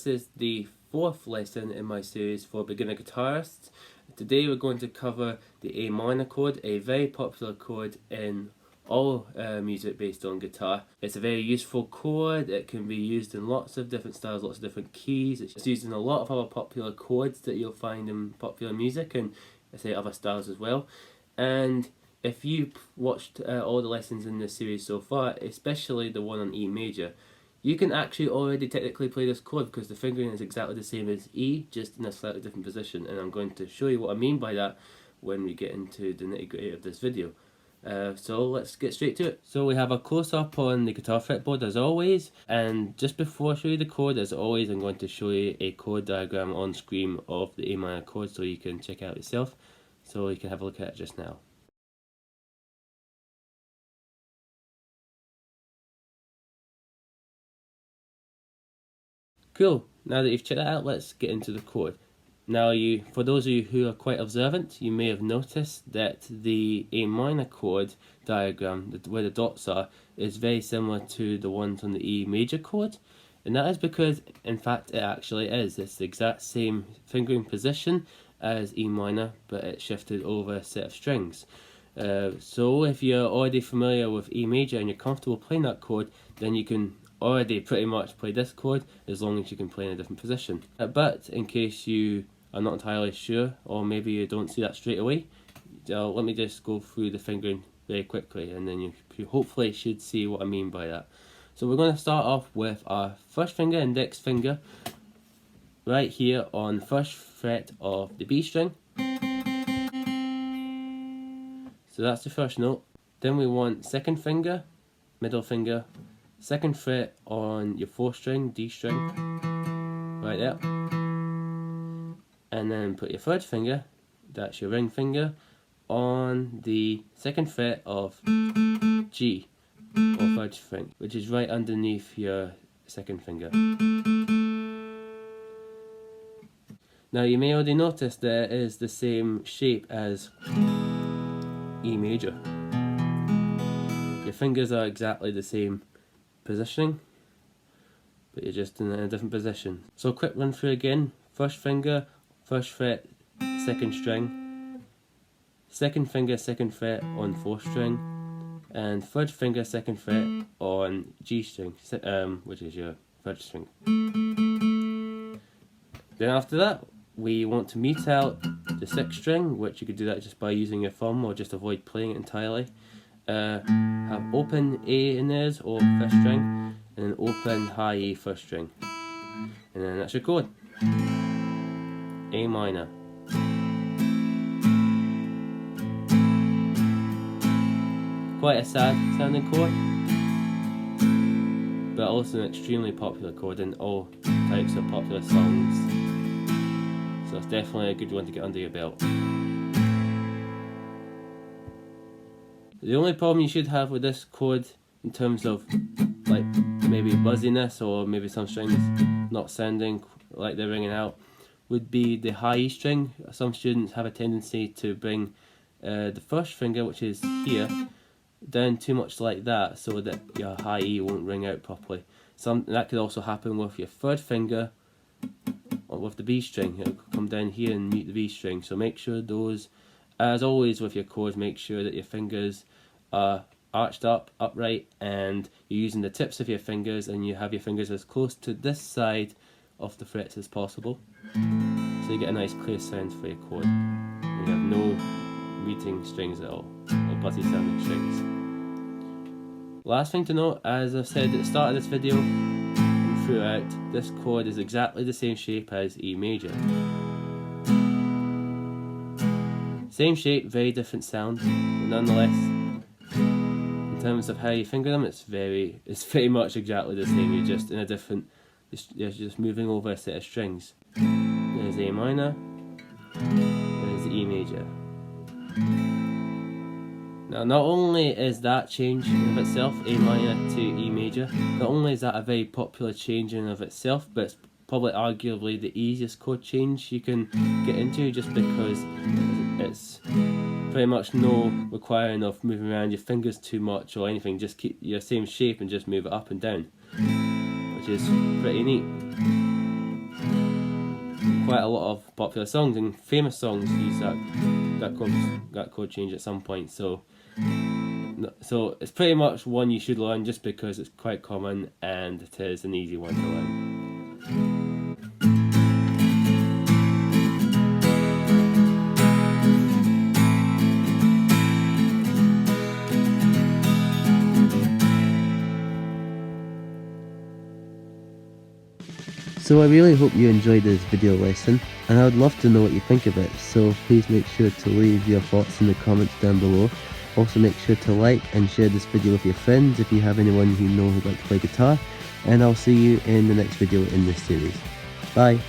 is the fourth lesson in my series for beginner guitarists. Today we're going to cover the A minor chord, a very popular chord in all music based on guitar. It's a very useful chord. It can be used in lots of different styles, lots of different keys. It's used in a lot of other popular chords that you'll find in popular music and I say other styles as well. And if you've watched all the lessons in this series so far, especially the one on E major, you can actually already technically play this chord because the fingering is exactly the same as E, just in a slightly different position, and I'm going to show you what I mean by that when we get into the nitty-gritty of this video. So let's get straight to it. So we have a close-up on the guitar fretboard as always, and just before I show you the chord, as always, I'm going to show you a chord diagram on screen of the A minor chord so you can check it out yourself, so you can have a look at it just now. Cool, now that you've checked that out, let's get into the chord. Now, for those of you who are quite observant, you may have noticed that the A minor chord diagram, where the dots are, is very similar to the ones on the E major chord. And that is because, in fact, it actually is. It's the exact same fingering position as E minor, but it's shifted over a set of strings. So if you're already familiar with E major and you're comfortable playing that chord, then you can already pretty much play this chord as long as you can play in a different position. But in case you are not entirely sure, or maybe you don't see that straight away, let me just go through the fingering very quickly and then you hopefully should see what I mean by that. So we're going to start off with our first finger, index finger, right here on the first fret of the B string. So that's the first note. Then we want second finger, middle finger, second fret on your fourth string, D string, right there. And then put your third finger, that's your ring finger, on the second fret of G, or third string, which is right underneath your second finger. Now you may already notice that it is the same shape as E major. Your fingers are exactly the same positioning, but you're just in a different position. So quick run through again. First finger, first fret, second string, second finger, second fret on fourth string, and third finger, second fret on G string, which is your third string. Then after that, we want to mute out the sixth string, which you could do that just by using your thumb or just avoid playing it entirely. Have open A in there or fifth string, and then open high E first string, and then that's your chord, A minor. Quite a sad sounding chord, but also an extremely popular chord in all types of popular songs, so it's definitely a good one to get under your belt. The only problem you should have with this chord in terms of like maybe buzziness or maybe some strings not sounding like they're ringing out would be the high E string. Some students have a tendency to bring the first finger, which is here, down too much like that so that your high E won't ring out properly. That could also happen with your third finger with the B string. It'll come down here and mute the B string, so make sure those, as always with your chords, make sure that your fingers are arched up, upright, and you're using the tips of your fingers and you have your fingers as close to this side of the frets as possible, so you get a nice clear sound for your chord. And you have no muting strings at all, or buzzy sounding strings. Last thing to note, as I've said at the start of this video and throughout, this chord is exactly the same shape as E major. Same shape, very different sound, but nonetheless, in terms of how you finger them, it's very much exactly the same. You're just in a different, you're just moving over a set of strings. There's A minor, there's E major. Now, not only is that change in of itself, A minor to E major, not only is that a very popular change in of itself, but it's probably arguably the easiest chord change you can get into, just because it's pretty much no requiring of moving around your fingers too much or anything. Just keep your same shape and just move it up and down, which is pretty neat. quite a lot of popular songs and famous songs use that chord change at some point. So it's pretty much one you should learn just because it's quite common and it is an easy one to learn. So I really hope you enjoyed this video lesson, and I would love to know what you think of it, so please make sure to leave your thoughts in the comments down below. Also make sure to like and share this video with your friends if you have anyone you know who'd like to play guitar, and I'll see you in the next video in this series. Bye!